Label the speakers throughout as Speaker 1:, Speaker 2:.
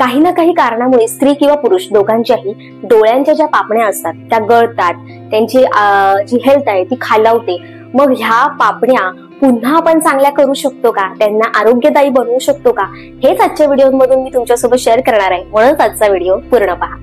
Speaker 1: काही ना काही कारणामुळे स्त्री किंवा पुरुष दोघांच्याही डोळ्यांच्या ज्या पापण्या असतात त्या गळतात, त्यांची जी हेल्थ आहे ती खालावते. मग ह्या पापण्या पुन्हा आपण चांगल्या करू शकतो का, त्यांना आरोग्यदायी बनवू शकतो का, हेच आजच्या व्हिडिओमधून मी तुमच्यासोबत शेअर करणार आहे. म्हणूनच आजचा व्हिडिओ पूर्ण पहा.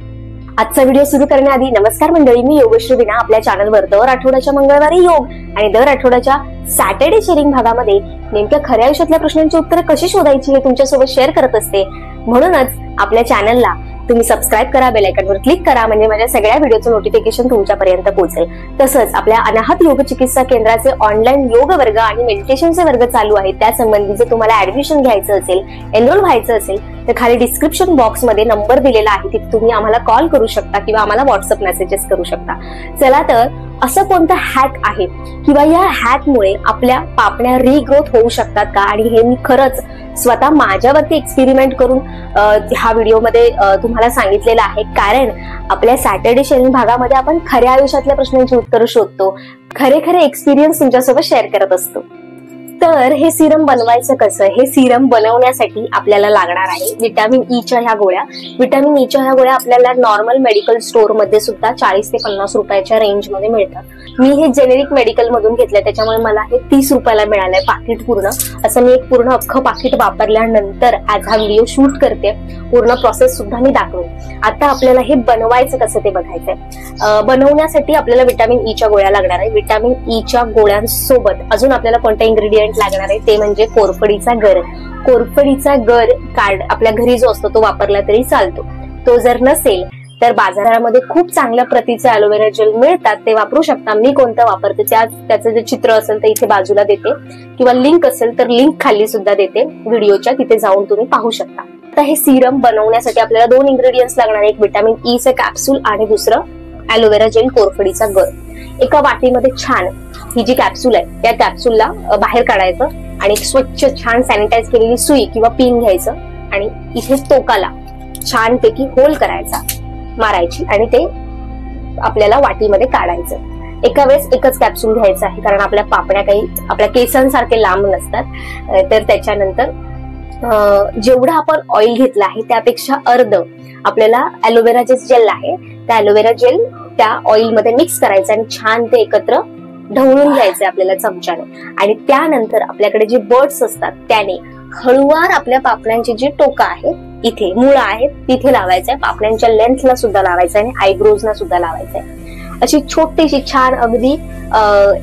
Speaker 1: आजचा व्हिडिओ सुरू करण्याआधी नमस्कार मंडळी, मी योगश्री विना आपल्या चॅनलवर दर आठवड्याच्या मंगळवारी योग आणि दर आठवड्याच्या सॅटर्डे शेअरिंग भागामध्ये नेमक्या खऱ्या आयुष्यातल्या प्रश्नांची उत्तरे कशी शोधायची हे तुमच्यासोबत शेअर करत असते. म्हणूनच आपल्या चॅनलला तुम्ही सबस्क्राईब करा, बेल आयकॉनवर क्लिक करा, म्हणजे माझ्या सगळ्या व्हिडिओचं नोटिफिकेशन तुमच्यापर्यंत पोहोचेल. तसंच आपल्या अनाहत योग चिकित्सा केंद्राचे ऑनलाईन योग वर्ग आणि मेडिटेशनचे वर्ग चालू आहेत. त्यासंबंधी जर तुम्हाला ऍडमिशन घ्यायचं असेल, एनरोल व्हायचं असेल तर खाली डिस्क्रिप्शन बॉक्समध्ये नंबर दिलेला आहे, तिथे तुम्ही आम्हाला कॉल करू शकता किंवा आम्हाला व्हॉट्सअप मेसेजेस करू शकता. चला तर असं कोणतं हॅक आहे किंवा या हॅकमुळे आपल्या पापण्या रिग्रोथ होऊ शकतात का, आणि हे मी खरंच स्वतः माझ्यावरती एक्सपेरिमेंट करून हा व्हिडिओमध्ये तुम्हाला सांगितलेलं आहे. कारण आपल्या सॅटर्डे शेअरिंग भागामध्ये आपण खऱ्या आयुष्यातल्या प्रश्नांची उत्तरं शोधतो, खरे एक्सपिरियन्स तुमच्यासोबत शेअर करत असतो. तर हे सिरम बनवायचं कसं, हे सिरम बनवण्यासाठी आपल्याला लागणार आहे विटॅमिन ईच्या ह्या गोळ्या. विटॅमिन ईच्या ह्या गोळ्या आपल्याला नॉर्मल मेडिकल स्टोअर मध्ये सुद्धा 40 ते 50 रुपयाच्या रेंज मध्ये मिळतात. मी हे जेनेरिक मेडिकल मधून घेतलंय, त्याच्यामुळे मला हे 30 रुपयाला मिळालंय पाकिट पूर्ण. असं मी एक पूर्ण अख्खं पाकिट वापरल्यानंतर आज हा व्हिडिओ शूट करते, पूर्ण प्रोसेस सुद्धा मी दाखवेन. आता आपल्याला हे बनवायचं कसं ते बघायचंय. बनवण्यासाठी आपल्याला विटॅमिन ईच्या गोळ्या लागणार आहे. विटॅमिन ईच्या गोळ्यांसोबत अजून आपल्याला कोणता इन्ग्रेडियंट लागणार आहे ते म्हणजे कोरफडीचा गर. कोरफडीचा गर कार्ड आपल्या घरी जो असतो तो वापरला तरी चालतो. तो जर नसेल तर बाजारामध्ये खूप चांगल्या प्रतीचे ॲलोवेरा जेल मिळतात, ते वापरू शकता. मी कोणतं वापरते त्याचं जे चित्र असेल तर इथे बाजूला देते, किंवा लिंक असेल तर लिंक खाली सुद्धा देते व्हिडिओच्या, तिथे जाऊन तुम्ही पाहू शकता. आता हे सिरम बनवण्यासाठी आपल्याला 2 इन्ग्रेडियंट्स लागणार आहे, एक विटॅमिन ईचं कॅप्सूल आणि दुसरं ॲलोवेरा जेल कोरफडीचा गर. एका वाटीमध्ये छान ही जी कॅप्सूल आहे त्या कॅप्सूलला बाहेर काढायचं आणि स्वच्छ छान सॅनिटाईज केलेली सुई किंवा पिन घ्यायचं आणि इथे टोकाला छानपैकी होल करायचा, मारायची, आणि ते आपल्याला वाटीमध्ये काढायचं. एका वेळेस एकच कॅप्सूल घ्यायचं आहे, कारण आपल्या पापण्या काही आपल्या केसांसारखे लांब नसतात. तर त्याच्यानंतर जेवढं आपण ऑइल घेतलं आहे त्यापेक्षा अर्ध आपल्याला ॲलोवेरा जे जेल आहे त्या ॲलोवेरा जेल त्या ऑइल मध्ये मिक्स करायचं आणि छान ते एकत्र ढवळून घ्यायचे आपल्याला चमच्याने. आणि त्यानंतर आपल्याकडे जे बर्ड्स असतात त्याने हळूवार आपल्या पापण्यांची जी टोका आहेत, इथे मुळा आहेत तिथे लावायचंय, पापण्यांच्या लेंथला सुद्धा लावायचंय आणि आयब्रोजला सुद्धा लावायचंय. अशी छोटीशी छान अगदी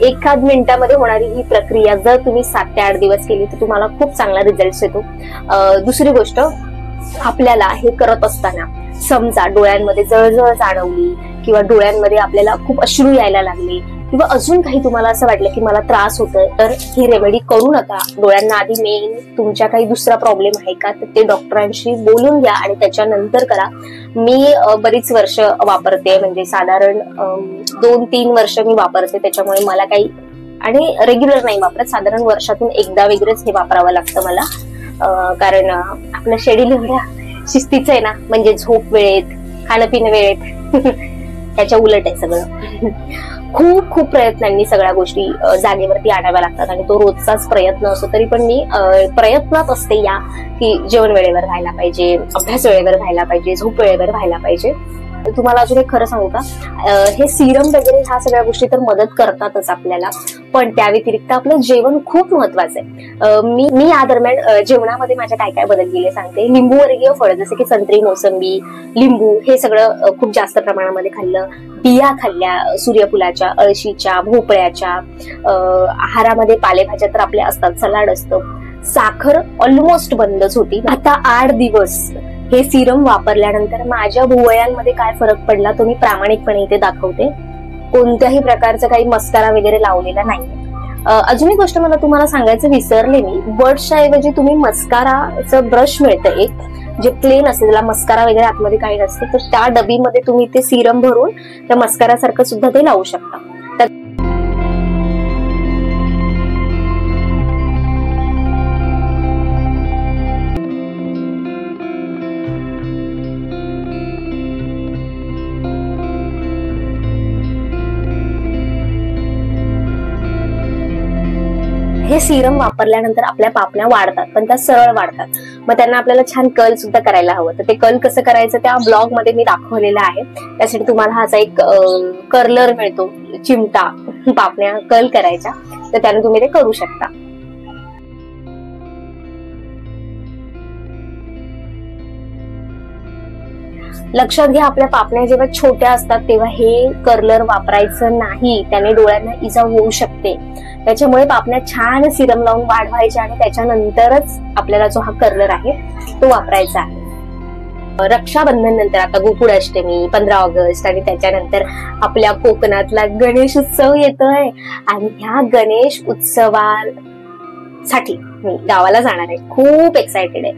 Speaker 1: 1 मिनिटामध्ये होणारी ही प्रक्रिया जर तुम्ही 7 ते 8 दिवस केली तर तुम्हाला खूप चांगला रिझल्ट येतो. दुसरी गोष्ट, आपल्याला हे करत असताना समजा डोळ्यांमध्ये जळजळ जाणवली किंवा डोळ्यांमध्ये आपल्याला खूप अश्रू यायला लागले किंवा अजून काही तुम्हाला असं वाटलं की मला त्रास होतोय, तर ही रेमेडी करू नका. डोळ्यांना आधी मेन तुमच्या काही दुसरा प्रॉब्लेम आहे का तर ते डॉक्टरांशी बोलून घ्या आणि त्याच्यानंतर करा. मी बरीच वर्ष वापरते, म्हणजे साधारण 2-3 वर्ष मी वापरते, त्याच्यामुळे मला काही, आणि रेग्युलर नाही वापरत, साधारण वर्षातून एकदा वगैरेच हे वापरावं लागतं मला. कारण आपलं शेड्यूल एवढ्या शिस्तीचं आहे ना, म्हणजे झोप वेळेत, खाणं पिणं वेळेत, त्याच्या उलट आहे सगळं. खूप प्रयत्नांनी सगळ्या गोष्टी जागेवरती आणाव्या लागतात आणि तो रोजचाच प्रयत्न असतो. तरी पण मी प्रयत्नात असते या की जेवण वेळेवर व्हायला पाहिजे, अभ्यास वेळेवर व्हायला पाहिजे, झोप वेळेवर व्हायला पाहिजे. तुम्हाला अजून एक खरं सांगू का, हे सिरम वगैरे ह्या सगळ्या गोष्टी तर मदत करतातच आपल्याला, पण त्या व्यतिरिक्त आपलं जेवण खूप महत्वाचं आहे. मी या दरम्यान जेवणामध्ये माझ्या काय बदल केले सांगते. लिंबू वर्गीय फळ जसे की संत्री, मोसंबी, लिंबू हे सगळं खूप जास्त प्रमाणामध्ये खाल्लं. बिया खाल्ल्या सूर्यफुलाच्या, अळशीच्या, भोपळ्याच्या. आहारामध्ये पालेभाज्या तर आपल्या असतात, सलाड असतं. साखर ऑलमोस्ट बंदच होती. आता 8 दिवस हे सिरम वापरल्यानंतर माझ्या भुवयांमध्ये काय फरक पडला तो मी प्रामाणिकपणे इथे दाखवते. कोणत्याही प्रकारचा काही मस्कारा वगैरे लावलेला नाही. अजून एक गोष्ट मला तुम्हाला सांगायचं विसरले मी, बर्ड्सच्या ऐवजी तुम्ही मस्काराचं ब्रश मिळतं एक, जे प्लेन असेल, त्याला मस्कारा वगैरे आतमध्ये काही नसतं, तर त्या डबीमध्ये तुम्ही ते सिरम भरून त्या मस्कारासारखं सुद्धा ते लावू शकता. हे सिरम वापरल्यानंतर आपल्या पापण्या वाढतात, पण त्या सरळ वाढतात. मग त्यांना आपल्याला छान कर्ल सुद्धा करायला हवं. तर ते कर्ल कसं करायचं त्या ब्लॉग मध्ये मी दाखवलेलं आहे. त्यासाठी तुम्हाला असा एक कर्लर मिळतो, चिमटा, पापण्या कर्ल करायच्या, तर त्याने तुम्ही ते करू शकता. लक्षात घ्या, आपल्या पापण्या जेव्हा छोट्या असतात तेव्हा हे कर्लर वापरायचं नाही, त्याने डोळ्यांना इजा होऊ शकते. त्याच्यामुळे पापण्या छान सिरम लावून वाढवायच्या आणि त्याच्यानंतरच आपल्याला जो हा कर्लर आहे तो वापरायचा आहे. रक्षाबंधन नंतर आता गोकुळ अष्टमी, 15 ऑगस्ट आणि त्याच्यानंतर आपल्या कोकणातला गणेश उत्सव येतोय. आणि ह्या गणेश उत्सवासाठी मी गावाला जाणार आहे, खूप एक्सायटेड आहे.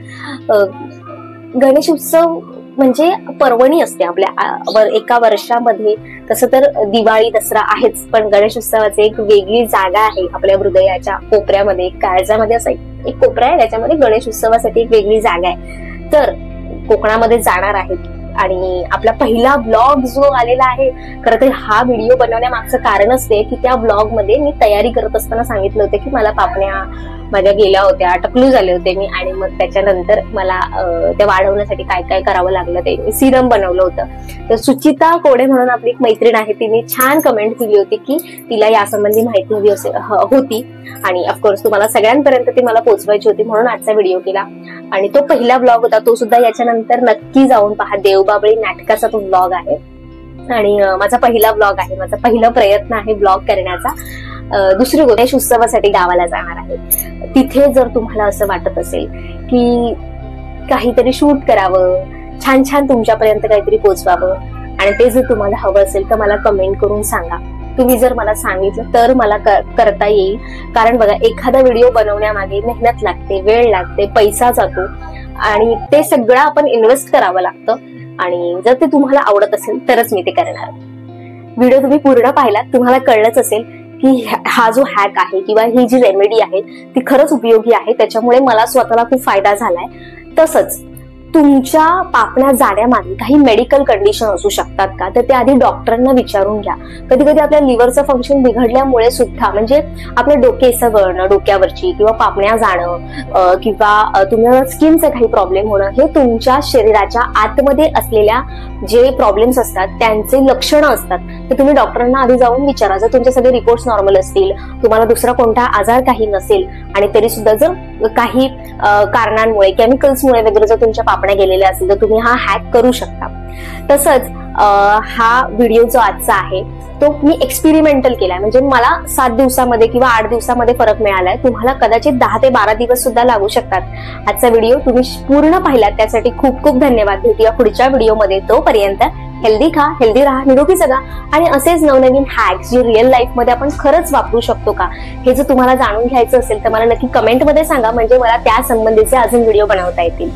Speaker 1: गणेश उत्सव म्हणजे पर्वणी असते आपल्या एका वर्षामध्ये. तसं तर दिवाळी, दसरा आहेच, पण गणेश उत्सवाची एक वेगळी जागा आहे आपल्या हृदयाच्या कोपऱ्यामध्ये. काळजामध्ये असं एक कोपरा आहे, त्याच्यामध्ये गणेश उत्सवासाठी एक वेगळी जागा आहे. तर कोकणामध्ये जाणार आहेत आणि आपला पहिला ब्लॉग जो आलेला आहे, खरं तर हा व्हिडिओ बनवण्यामागचं कारणच ते की त्या ब्लॉग मध्ये मी तयारी करत असताना सांगितलं होतं की मला पापण्या माझ्या गेल्या होत्या, टकलू झाले होते मी, आणि मग त्याच्यानंतर मला त्या वाढवण्यासाठी काय काय करावं लागलं ते मी सिरम बनवलं होतं. तर सुचिता कोडे म्हणून आपली एक मैत्रीण आहे, तिने छान कमेंट दिली होती की तिला यासंबंधी माहिती हवी होती आणि ऑफकोर्स तुम्हाला सगळ्यांपर्यंत ती मला पोहोचवायची होती, म्हणून आजचा व्हिडिओ केला. आणि तो पहिला ब्लॉग होता, तो सुद्धा याच्यानंतर नक्की जाऊन पहा. देवबाबळी नाटकाचा तो ब्लॉग आहे आणि माझा पहिला ब्लॉग आहे, माझा पहिला प्रयत्न आहे ब्लॉग करण्याचा. दुसरी गणेश उत्सवासाठी गावाला जाणार आहे. तिथे जर तुम्हाला असं वाटत असेल की काहीतरी शूट करावं, छान छान तुमच्यापर्यंत काहीतरी पोहोचवावं, आणि ते जर तुम्हाला हवं असेल तर मला कमेंट करून सांगा. तुम्ही जर मला सांगितलं तर मला करता येईल. कारण बघा, एखादा व्हिडिओ बनवण्यामागे मेहनत लागते, वेळ लागते, पैसा जातो आणि ते सगळं आपण इन्व्हेस्ट करावं लागतं. आणि जर ते तुम्हाला आवडत असेल तरच मी ते करणार. व्हिडिओ तुम्ही पूर्ण पाहिलात, तुम्हाला कळलंच असेल की हा जो हॅक आहे किंवा ही जी रेमेडी आहे ती खरंच उपयोगी आहे. त्याच्यामुळे मला स्वतःला खूप फायदा झालाय. तसंच तुमच्या पापण्या जाण्यामागे काही मेडिकल कंडिशन असू शकतात का, तर ते आधी डॉक्टरांना विचारून घ्या. कधी कधी आपल्या लिव्हरचं फंक्शन बिघडल्यामुळे सुद्धा, म्हणजे आपले डोके सगळणं, डोक्यावरची किंवा पापण्या जाणं किंवा तुम्हाला स्किनचे काही प्रॉब्लेम होणं, हे तुमच्या शरीराच्या आतमध्ये असलेल्या जे प्रॉब्लेम्स असतात त्यांचे लक्षणं असतात. तर तुम्ही डॉक्टरांना आधी जाऊन विचारा. जर तुमचे सगळे रिपोर्ट्स नॉर्मल असतील, तुम्हाला दुसरा कोणता आजार काही नसेल, आणि तरी सुद्धा जर काही कारणांमुळे, केमिकल्समुळे वगैरे जर तुमच्या पापण्या गेलेल्या असतील, तर तुम्ही हा हॅक करू शकता. तसंच हा व्हिडिओ जो आजचा आहे तो मी एक्सपेरिमेंटल केलाय, म्हणजे मला 7 दिवसामध्ये किंवा 8 दिवसामध्ये फरक मिळालाय. तुम्हाला कदाचित 10 ते 12 दिवस सुद्धा लागू शकतात. आजचा व्हिडिओ तुम्ही पूर्ण पाहिलात त्यासाठी खूप खूप धन्यवाद. भेटूया पुढच्या व्हिडिओमध्ये. तोपर्यंत हेल्दी खा, हेल्दी राहा, निरोगी जगा, आणि असेच नवनवीन हॅक्स जे रिअल लाईफ मध्ये आपण खरंच वापरू शकतो का, हे जर तुम्हाला जाणून घ्यायचं असेल तर मला नक्की कमेंटमध्ये सांगा, म्हणजे मला त्या संबंधीचे अजून व्हिडिओ बनवता येतील.